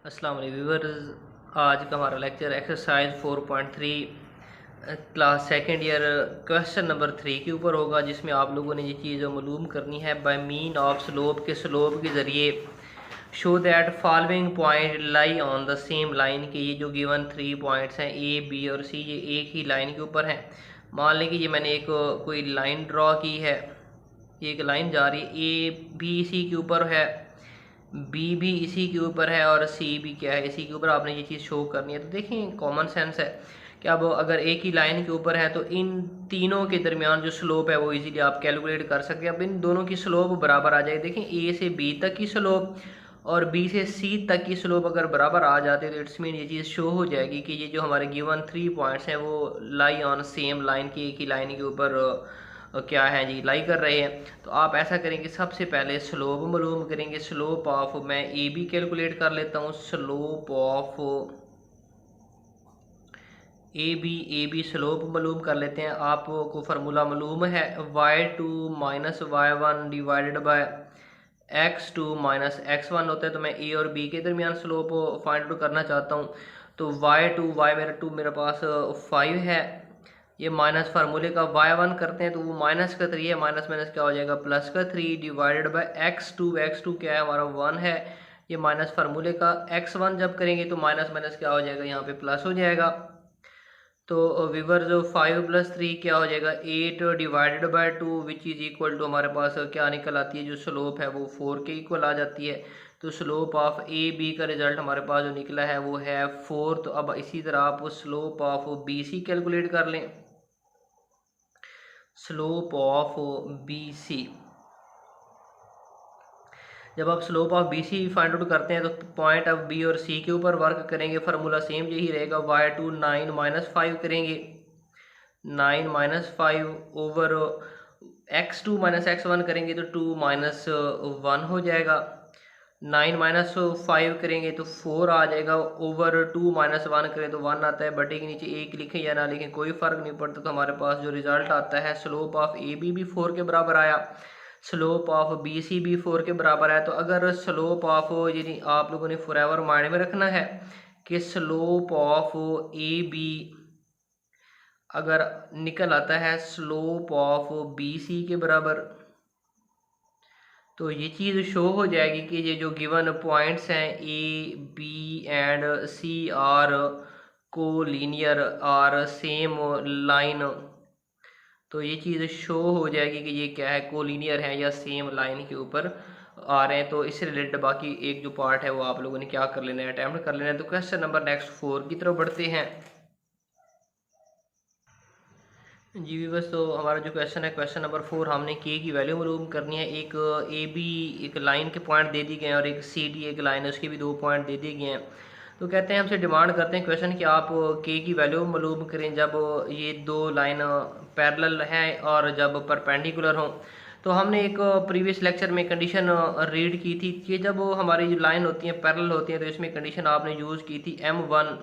अस्सलाम वालेकुम व्यूअर्स। आज का हमारा lecture exercise 4.3 class second year question number 3 के ऊपर होगा, जिसमें आप लोगों ने ये चीज़ मालूम करनी है बाय मीन ऑफ स्लोप के स्लोप के ज़रिए show that following point lie on the same line के ये जो गिवन 3 पॉइंट्स हैं ए बी और सी, ये एक ही लाइन के ऊपर हैं। मान लें कि ये मैंने एक कोई लाइन ड्रॉ की है, ये एक लाइन जा रही है, ए बी सी के ऊपर है, बी भी इसी के ऊपर है और सी भी क्या है इसी के ऊपर। आपने ये चीज़ शो करनी है। तो देखें कॉमन सेंस है कि अब अगर एक ही लाइन के ऊपर है तो इन तीनों के दरमियान जो स्लोप है वो इजीली आप कैलकुलेट कर सकते हैं। अब इन दोनों की स्लोप बराबर आ जाएगी। देखें ए से बी तक की स्लोप और बी से सी तक की स्लोप अगर बराबर आ जाते तो इट्स मीन ये चीज़ शो हो जाएगी कि ये जो हमारे गिवन 3 पॉइंट्स हैं वो लाई ऑन सेम लाइन की, एक ही लाइन के ऊपर क्या है जी, लाई कर रहे हैं। तो आप ऐसा करेंगे, सबसे पहले स्लोप मालूम करेंगे। स्लोप ऑफ, मैं ए बी कैलकुलेट कर लेता हूँ। Slope of A B slope मालूम कर लेते हैं। आपको फार्मूला मालूम है, y2 minus y1 divided by x2 minus x1 होता है। तो मैं ए और बी के दरमियान स्लोप फाइंड आउट करना चाहता हूँ। तो y2 मेरे पास 5 है, ये माइनस फार्मूले का y1 करते हैं तो वो माइनस का 3 है, माइनस माइनस क्या हो जाएगा प्लस का 3 डिवाइडेड बाय x2 क्या है हमारा 1 है, ये माइनस फार्मूले का। x1 जब करेंगे तो माइनस माइनस क्या हो जाएगा, यहाँ पे प्लस हो जाएगा। तो विवर जो 5 प्लस 3 क्या हो जाएगा 8 divided by 2 which is equal to हमारे पास क्या निकल आती है, जो स्लोप है वो 4 के इक्वल आ जाती है। तो स्लोप ऑफ ए बी का रिजल्ट हमारे पास जो निकला है वो है 4। तो अब इसी तरह आप slope of B C calculate कर लें। स्लोप ऑफ बी सी, जब आप slope of B C find out करते हैं तो पॉइंट ऑफ बी और सी के ऊपर वर्क करेंगे। फार्मूला सेम यही रहेगा, y2 9 माइनस 5 करेंगे, 9 minus 5 over x2 minus x1 करेंगे तो 2 माइनस 1 हो जाएगा। 9 माइनस 5 करेंगे तो 4 आ जाएगा, ओवर 2 माइनस 1 करें तो 1 आता है। बटे के नीचे 1 लिखें या ना लिखें कोई फ़र्क नहीं पड़ता। तो हमारे पास जो रिज़ल्ट आता है स्लोप ऑफ ए बी भी 4 के बराबर आया, स्लोप ऑफ बी सी भी 4 के बराबर है। तो अगर स्लोप ऑफ, यानी आप लोगों ने फॉरएवर माइंड में रखना है कि स्लोप ऑफ ए बी अगर निकल आता है स्लोप ऑफ बी सी के बराबर, तो ये चीज़ शो हो जाएगी कि ये जो गिवन पॉइंट्स हैं A B and C are collinear or same line. तो ये चीज़ शो हो जाएगी कि ये क्या है, कोलिनियर है या सेम लाइन के ऊपर आ रहे हैं। तो इससे रिलेटेड बाकी एक जो पार्ट है वो आप लोगों ने क्या कर लेना है, अटैम्प्ट कर लेना है। तो क्वेश्चन नंबर नेक्स्ट 4 की तरफ बढ़ते हैं जी व्यूअर्स। तो हमारा जो क्वेश्चन है क्वेश्चन नंबर 4, हमने के की वैल्यू मालूम करनी है। एक ए बी एक लाइन के पॉइंट दे दिए गए हैं और एक सी डी एक लाइन है, उसके भी 2 पॉइंट दे दिए गए हैं। तो कहते हैं, हमसे डिमांड करते हैं क्वेश्चन कि आप के की वैल्यू मालूम करें जब ये 2 लाइन पैरेलल हैं और जब परपेंडिकुलर हों। तो हमने एक प्रीवियस लेक्चर में कंडीशन रीड की थी कि जब हमारी जो लाइन होती हैं पैरेलल होती हैं तो इसमें कंडीशन आपने यूज़ की थी m1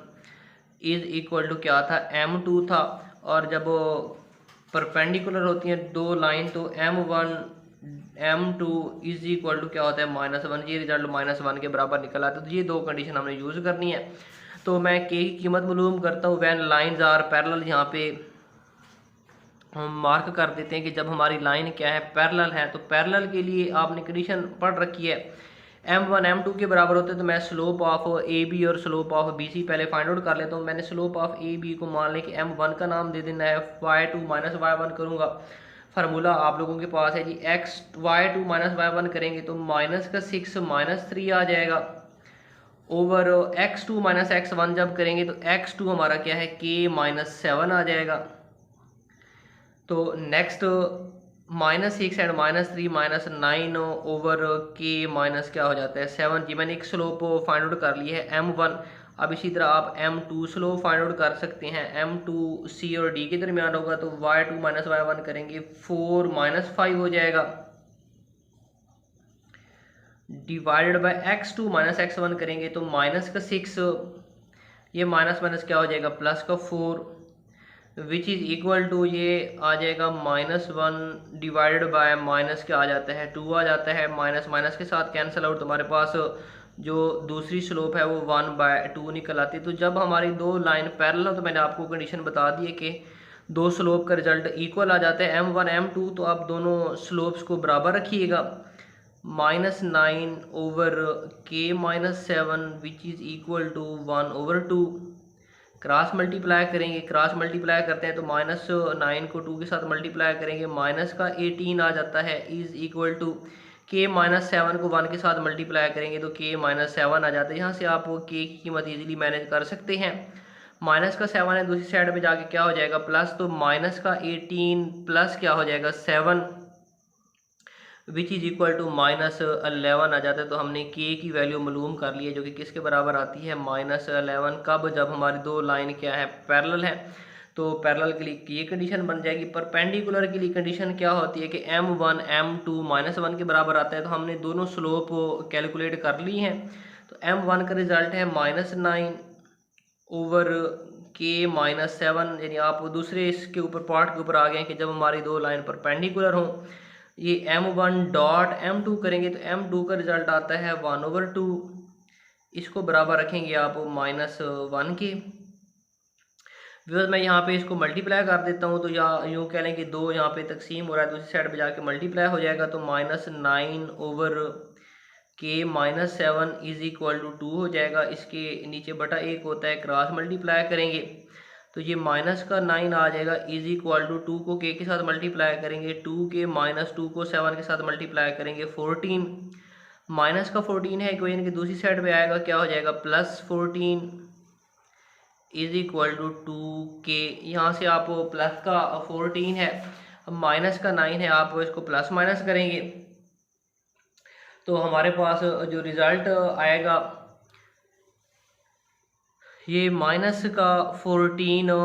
इज़ इक्वल टू क्या था, m2 था। और जब परपेंडिकुलर होती हैं 2 लाइन तो m1 m2 is equal to क्या होता है -1। ये रिजल्ट -1 के बराबर निकल आता है। तो ये 2 कंडीशन हमने यूज़ करनी है। तो मैं के की कीमत मालूम करता हूँ। व्हेन लाइंस आर पैरेलल, यहाँ पे हम मार्क कर देते हैं कि जब हमारी लाइन क्या है पैरेलल है। तो पैरेलल के लिए आपने कंडीशन पढ़ रखी है, m1 m2 के बराबर होते हैं। तो मैं स्लोप ऑफ ए बी और स्लोप ऑफ बी सी पहले फाइंड आउट कर लेता हूँ। मैंने स्लोप ऑफ ए बी को मान लें कि m1 का नाम दे देना है, y2 माइनस y1 करूँगा। फार्मूला आप लोगों के पास है जी, y2 माइनस y1 करेंगे तो माइनस का 6 माइनस 3 आ जाएगा, ओवर x2 माइनस x1 जब करेंगे तो x2 हमारा क्या है k माइनस 7 आ जाएगा। तो नेक्स्ट -6 एंड -3 -9 ओवर के माइनस क्या हो जाता है 7 जी। मैंने एक स्लोप फाइंड आउट कर लिया है m1। अब इसी तरह आप m2 स्लोप फाइंड आउट कर सकते हैं। m2 c और d के दरमियान होगा तो y2 माइनस y1 करेंगे 4 माइनस 5 हो जाएगा, divided by x2 minus x1 करेंगे तो माइनस का 6, ये माइनस माइनस क्या हो जाएगा प्लस का 4, विच इज़ इक्वल टू ये आ जाएगा -1 डिवाइडेड बाय माइनस क्या आ जाता है 2 आ जाता है। माइनस माइनस के साथ कैंसिल आउट, तुम्हारे पास जो दूसरी स्लोप है वो 1/2 निकल आती है। तो जब हमारी दो लाइन पैरेलल हो तो मैंने आपको कंडीशन बता दी है कि दो स्लोप का रिजल्ट इक्वल आ जाता है m1 m2। तो आप दोनों स्लोप्स को बराबर रखिएगा, -9/k-7 which is equal to 1/2। Cross multiply करेंगे, क्रॉस मल्टीप्लाई करते हैं तो -9 को 2 के साथ मल्टीप्लाई करेंगे, -18 आ जाता है, इज़ इक्वल टू k-7 को 1 के साथ मल्टीप्लाई करेंगे तो k-7 आ जाता है। यहाँ से आप k की कीमत इजीली मैनेज कर सकते हैं। -7 है, दूसरी साइड पे जाके क्या हो जाएगा प्लस, तो -18 प्लस क्या हो जाएगा 7 विच इज़ इक्वल टू -11 आ जाता है। तो हमने k की वैल्यू मालूम कर ली है जो कि किसके बराबर आती है -11। कब, जब हमारी दो लाइन क्या है पैरेलल है। तो पैरेलल के लिए ये कंडीशन बन जाएगी। परपेंडिकुलर के लिए कंडीशन क्या होती है कि m1 m2 -1 के बराबर आता है। तो हमने दोनों स्लोप कैलकुलेट कर ली हैं। तो m1 का रिजल्ट है -9/k-7, यानी आप दूसरे इसके ऊपर पार्ट के ऊपर आ गए कि जब हमारी दो लाइन परपेंडिकुलर हों। ये m1 डॉट m2 करेंगे तो m2 का रिजल्ट आता है 1/2। इसको बराबर रखेंगे आप -1 के। व्यवस्था मैं यहाँ पे इसको मल्टीप्लाई कर देता हूँ। तो या यूँ कह लें कि दो यहाँ पे तकसीम हो रहा है, दूसरी साइड पे जाके मल्टीप्लाई हो जाएगा। तो -9/k-7 इज़ इक्वल टू 2 हो जाएगा। इसके नीचे बटा 1 होता है, क्रॉस मल्टीप्लाई करेंगे तो ये -9 आ जाएगा, इज़ इक्वल टू 2 को k के साथ मल्टीप्लाई करेंगे, 2k -2 को 7 के साथ मल्टीप्लाई करेंगे 14। माइनस का 14 है, इक्वेशन की दूसरी साइड पे आएगा, क्या हो जाएगा +14 इज इक्वल टू 2k। यहाँ से आप प्लस का 14 है, अब माइनस का 9 है, आप इसको प्लस माइनस करेंगे तो हमारे पास जो रिज़ल्ट आएगा ये माइनस का 14।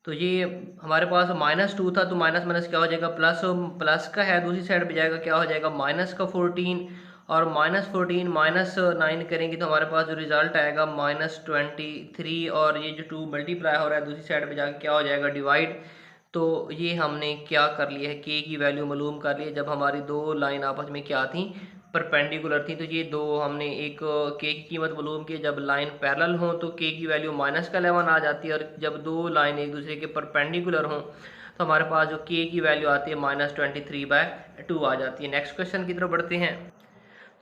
तो ये हमारे पास -2 था तो माइनस माइनस क्या हो जाएगा प्लस, प्लस का है दूसरी साइड पे जाएगा, क्या हो जाएगा माइनस का 14 और -14 -9 करेंगे तो हमारे पास जो रिज़ल्ट आएगा -23। और ये जो 2 मल्टीप्लाई हो रहा है दूसरी साइड पे जाके क्या हो जाएगा डिवाइड। तो ये हमने क्या कर लिया है, k की वैल्यू मालूम कर ली है जब हमारी दो लाइन आपस में क्या थी परपेंडिकुलर थी। तो ये दो हमने एक k की कीमत मालूम की, जब लाइन पैरेलल हो तो k की वैल्यू -11 आ जाती है, और जब दो लाइन एक दूसरे के परपेंडिकुलर हों तो हमारे पास जो k की वैल्यू आती है -23/2 आ जाती है। नेक्स्ट क्वेश्चन की तरफ बढ़ते हैं।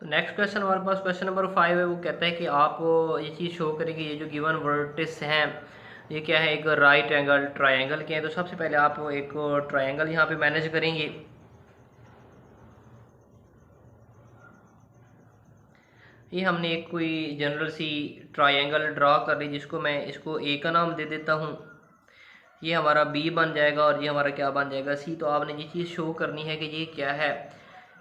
तो नेक्स्ट क्वेश्चन हमारे पास क्वेश्चन नंबर 5 है। वो कहता है कि आप ये चीज़ शो करेंगे ये जो गिवन वर्टिस हैं ये क्या है, एक राइट एंगल ट्रायंगल के हैं। तो सबसे पहले आप एक ट्रायंगल यहाँ पे मैनेज करेंगे। ये हमने एक कोई जनरल सी ट्रायंगल ड्रा कर ली जिसको मैं इसको ए का नाम दे देता हूँ। ये हमारा बी बन जाएगा और ये हमारा क्या बन जाएगा सी। तो आपने ये चीज़ शो करनी है कि ये क्या है,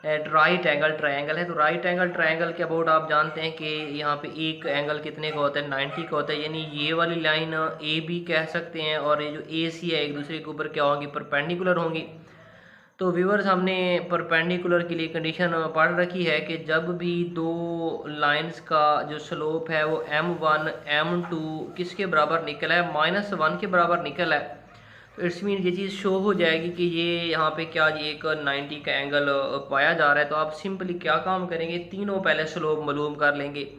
राइट एंगल ट्रायंगल है। तो राइट एंगल ट्रायंगल के अबाउट आप जानते हैं कि यहाँ पे एक एंगल कितने का होता है 90 का होता है, यानी ये वाली लाइन ए बी कह सकते हैं और ये जो ए सी है एक दूसरे के ऊपर क्या होंगी परपेंडिकुलर होंगी। तो व्यूअर्स हमने परपेंडिकुलर के लिए कंडीशन पढ़ रखी है कि जब भी दो लाइंस का जो स्लोप है वो m1 m2 किसके बराबर निकला है -1 के बराबर निकला है। तो इट्स मीन ये चीज़ शो हो जाएगी कि ये यहाँ पे क्या ये एक 90 का एंगल पाया जा रहा है। तो आप सिंपली क्या काम करेंगे, तीनों पहले स्लोप मालूम कर लेंगे।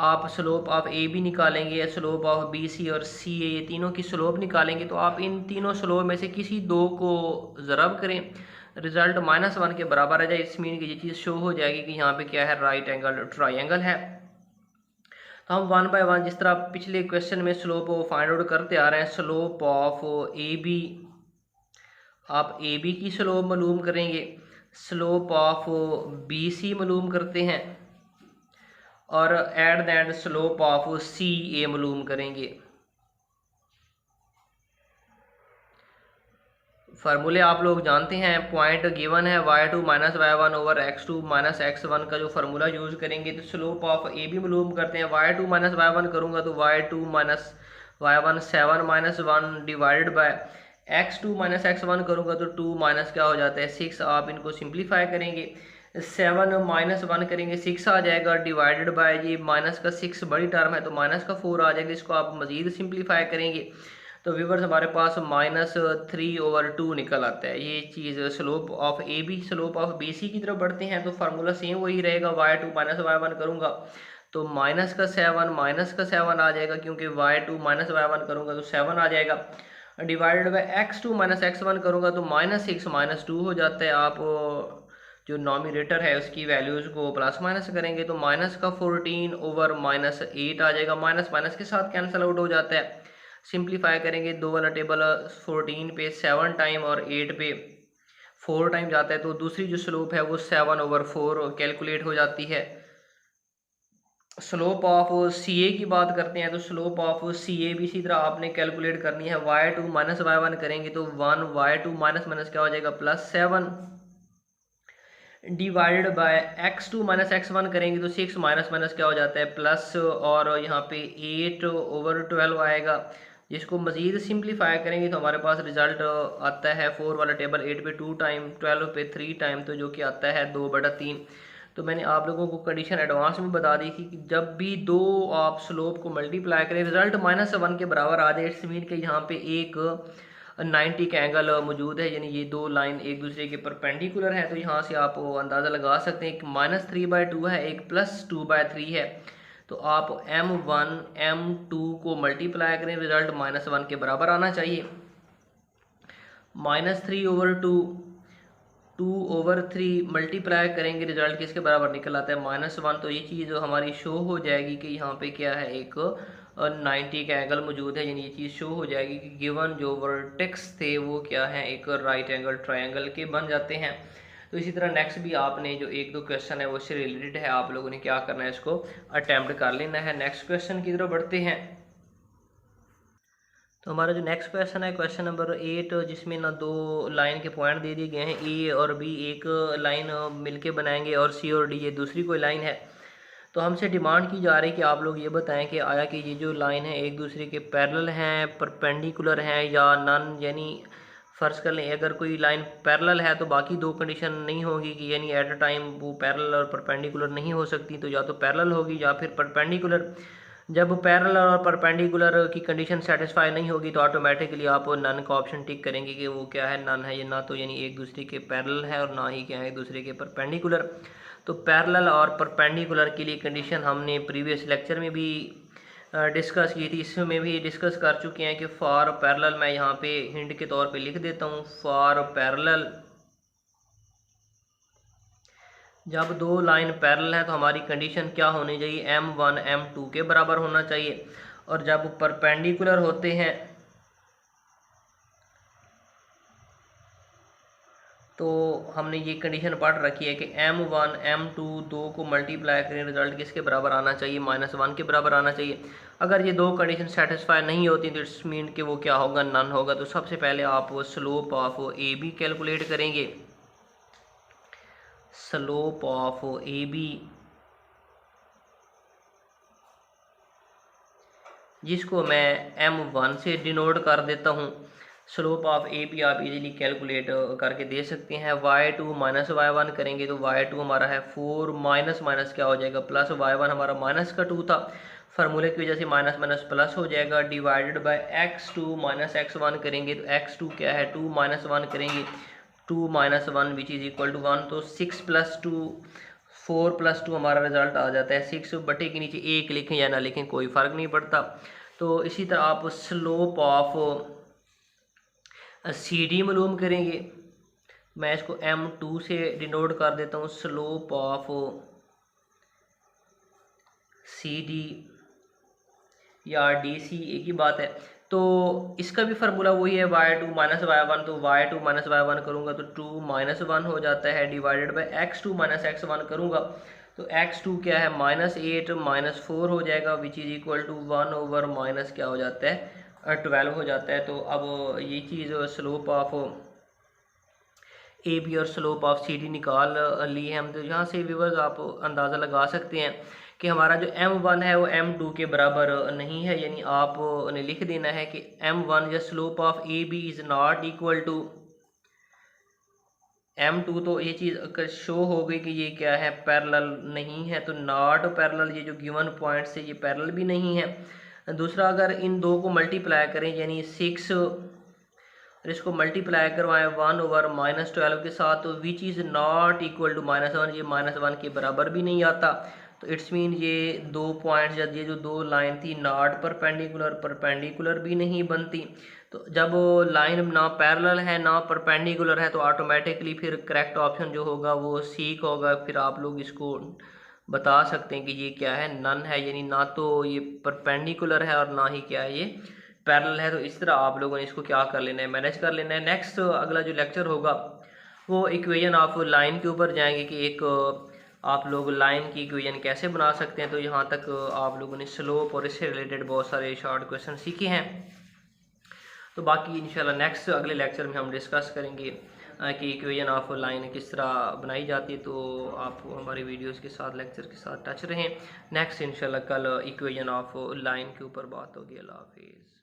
आप स्लोप ऑफ ए बी निकालेंगे, स्लोप ऑफ बी सी और सी ए, ये तीनों की स्लोप निकालेंगे। तो आप इन तीनों स्लोप में से किसी दो को ज़रब करें, रिजल्ट -1 के बराबर आ जाए। इस मीन की ये चीज़ शो हो जाएगी कि यहाँ पे क्या है राइट एंगल ट्रायंगल है। तो हम 1 बाय 1 जिस तरह पिछले क्वेश्चन में स्लोप फाइंड आउट करते आ रहे हैं, स्लोप ऑफ ए बी, आप ए बी की स्लोप मालूम करेंगे, स्लोप ऑफ बी सी मालूम करते हैं और at the end slope of C A मालूम करेंगे। फार्मूले आप लोग जानते हैं, पॉइंट गिवन है y2 - y1 over x2 - x1 का जो फार्मूला यूज़ करेंगे। तो स्लोप ऑफ ए भी मालूम करते हैं, y2 - y1 करूँगा तो y2 - y1 7 - 1 divided by x2 - x1 करूँगा तो 2 माइनस क्या हो जाता है 6। आप इनको सिंप्लीफाई करेंगे, 7 - 1 करेंगे 6 आ जाएगा डिवाइडेड बाय ये माइनस का 6 बड़ी टर्म है तो माइनस का 4 आ जाएगा। इसको आप मज़ीद सिंप्लीफाई करेंगे तो व्यूवर्स हमारे पास -3/2 निकल आता है ये चीज़ slope of A B. Slope of B C की तरफ बढ़ते हैं तो फार्मूला सेम वही रहेगा, y2 माइनस y1 करूँगा तो -7 आ जाएगा, क्योंकि y2 माइनस y1 करूँगा तो 7 आ जाएगा। Divided by x2 minus x1 करूँगा तो -6 - 2 हो जाता है। आप जो नॉमिनेटर है उसकी वैल्यूज़ को प्लस माइनस करेंगे तो माइनस का 14/-8 आ जाएगा। माइनस माइनस के साथ कैंसिल आउट हो जाता है। सिंप्लीफाई करेंगे, दो वाला टेबल 14 पे 7 टाइम और 8 पे 4 टाइम जाता है, तो दूसरी जो स्लोप है वो 7/4 कैलकुलेट हो जाती है। स्लोप ऑफ सी ए की बात करते हैं तो स्लोप ऑफ सी ए भी इसी तरह आपने कैलकुलेट करनी है। y2 माइनस y1 करेंगे तो 1 y2 माइनस माइनस क्या हो जाएगा +7 divided by x2 minus x1 करेंगे तो 6 माइनस माइनस क्या हो जाता है प्लस, और यहाँ पे 8/12 आएगा। जिसको मज़ीद सिंप्लीफाई करेंगे तो हमारे पास रिजल्ट आता है 4 वाला टेबल 8 पे 2 टाइम, 12 पे 3 टाइम, तो जो कि आता है 2/3। तो मैंने आप लोगों को कंडीशन एडवांस में बता दी थी कि जब भी दो आप स्लोप को मल्टीप्लाई करें रिजल्ट -1 के बराबर आ जाए, इट्स मीन कि यहाँ पे एक 90 का एंगल मौजूद है, यानी ये दो लाइन एक दूसरे के परपेंडिकुलर है। तो यहाँ से आप अंदाज़ा लगा सकते हैं, एक -3/2 है, एक +2/3 है। तो आप m1 m2 को मल्टीप्लाई करें, रिजल्ट -1 के बराबर आना चाहिए। -3/2 2/3 मल्टीप्लाई करेंगे, रिजल्ट किसके बराबर निकल आता है -1। तो ये चीज़ हमारी शो हो जाएगी कि यहाँ पे क्या है, एक 90 का एंगल मौजूद है, यानी ये चीज़ शो हो जाएगी कि गिवन जो वर्टेक्स थे वो क्या है, एक राइट एंगल ट्रायंगल के बन जाते हैं। तो इसी तरह नेक्स्ट भी आपने जो एक दो क्वेश्चन है वो इससे रिलेटेड है, आप लोगों ने क्या करना है, इसको अटैम्प्ट कर लेना है। नेक्स्ट क्वेश्चन की तरफ बढ़ते हैं। तो हमारा जो नेक्स्ट क्वेश्चन है क्वेश्चन नंबर 8, जिसमें ना दो लाइन के पॉइंट दे दिए गए हैं, ए और बी एक लाइन मिलके बनाएंगे और सी और डी ये दूसरी कोई लाइन है। तो हमसे डिमांड की जा रही है कि आप लोग ये बताएं कि आया कि ये जो लाइन है एक दूसरे के पैरेलल हैं, परपेंडिकुलर हैं या नन, यानी फ़र्ज़ कर लें अगर कोई लाइन पैरेलल है तो बाकी दो कंडीशन नहीं होगी कि यानी एट अ टाइम वो पैरेलल और परपेंडिकुलर नहीं हो सकती, तो या तो पैरेलल होगी या फिर परपेंडिकुलर। जब पैरेलल और परपेंडिकुलर की कंडीशन सेटिस्फाई नहीं होगी तो ऑटोमेटिकली आप नन का ऑप्शन टिक करेंगे कि वो क्या है, नन है, ये ना तो यानी एक दूसरे के पैरेलल है और ना ही क्या है एक दूसरे के परपेंडिकुलर। तो पैरेलल और परपेंडिकुलर के लिए कंडीशन हमने प्रीवियस लेक्चर में भी डिस्कस की थी, इसमें भी डिस्कस कर चुके हैं कि फॉर पैरेलल, मैं यहाँ पे हिंट के तौर पे लिख देता हूँ, फॉर पैरेलल जब दो लाइन पैरेलल है तो हमारी कंडीशन क्या होनी चाहिए, m1 m2 के बराबर होना चाहिए। और जब परपेंडिकुलर होते हैं तो हमने ये कंडीशन पढ़ रखी है कि m1 m2 दो को मल्टीप्लाई करें, रिजल्ट किसके बराबर आना चाहिए, -1 के बराबर आना चाहिए। अगर ये दो कंडीशन सेटिस्फाई नहीं होती तो इट्स मीन कि वो क्या होगा, नन होगा। तो सबसे पहले आप slope of A B calculate करेंगे। स्लोप ऑफ ए बी, जिसको मैं m1 से डिनोट कर देता हूँ। स्लोप ऑफ ए बी आप इजीली कैलकुलेट करके दे सकते हैं। y2 माइनस y1 करेंगे तो y2 हमारा है 4 माइनस माइनस क्या हो जाएगा प्लस, y1 हमारा -2 था, फार्मूले की वजह से माइनस माइनस प्लस हो जाएगा। Divided by x2 minus x1 करेंगे तो x2 क्या है 2 - 1 करेंगे, 2 - 1 विच इज़ इक्वल टू 1। तो 6 + 2 4 + 2 हमारा रिजल्ट आ जाता है 6, बटे के नीचे 1 लिखें या ना लिखें कोई फ़र्क नहीं पड़ता। तो इसी तरह आप स्लोप ऑफ सी डी मालूम करेंगे। मैं इसको m2 से डिनोट कर देता हूँ, स्लोप ऑफ सी डी या डी सी एक ही बात है। तो इसका भी फार्मूला वही है y2 माइनस y1, तो y2 माइनस y1 करूँगा तो 2 - 1 हो जाता है। Divided by x2 minus x1 करूँगा तो x2 क्या है -8 - 4 हो जाएगा, विच इज़ इक्वल टू 1/- क्या हो जाता है 12 हो जाता है। तो अब ये चीज़ स्लोप ऑफ ए बी और स्लोप ऑफ सी डी निकाल ली है हम। तो यहाँ से व्यूअर्स आप अंदाज़ा लगा सकते हैं कि हमारा जो m1 है वो m2 के बराबर नहीं है, यानी आपने लिख देना है कि m1 या slope of A B is not equal to m2। तो ये चीज़ शो हो गई कि ये क्या है पैरेलल नहीं है, तो नॉट पैरेलल, ये जो गिवन पॉइंट से ये पैरेलल भी नहीं है। दूसरा, अगर इन दो को मल्टीप्लाई करें यानी 6 और इसको मल्टीप्लाई करवाएं 1/-12 के साथ, तो which is not equal to -1, ये -1 के बराबर भी नहीं आता। तो इट्स मीन ये दो पॉइंट्स या ये जो दो लाइन थी नॉट परपेंडिकुलर भी नहीं बनती। तो जब लाइन ना पैरेलल है ना परपेंडिकुलर है तो ऑटोमेटिकली फिर करेक्ट ऑप्शन जो होगा वो सी का होगा। फिर आप लोग इसको बता सकते हैं कि ये क्या है, नन है, यानी ना तो ये परपेंडिकुलर है और ना ही क्या है ये पैरेलल है। तो इस तरह आप लोगों ने इसको क्या कर लेना है, मैनेज कर लेना है। नेक्स्ट अगला जो लेक्चर होगा वो इक्वेशन ऑफ लाइन के ऊपर जाएंगे कि एक आप लोग लाइन की इक्वेशन कैसे बना सकते हैं। तो यहाँ तक आप लोगों ने स्लोप और इससे रिलेटेड बहुत सारे शॉर्ट क्वेश्चन सीखे हैं। तो बाकी इंशाल्लाह नेक्स्ट अगले लेक्चर में हम डिस्कस करेंगे कि इक्वेशन ऑफ लाइन किस तरह बनाई जाती है। तो आप हमारे वीडियोस के साथ लेक्चर के साथ टच रहें। नेक्स्ट इंशाल्लाह कल इक्वेशन ऑफ लाइन के ऊपर बात होगी। अल्लाह हाफिज़।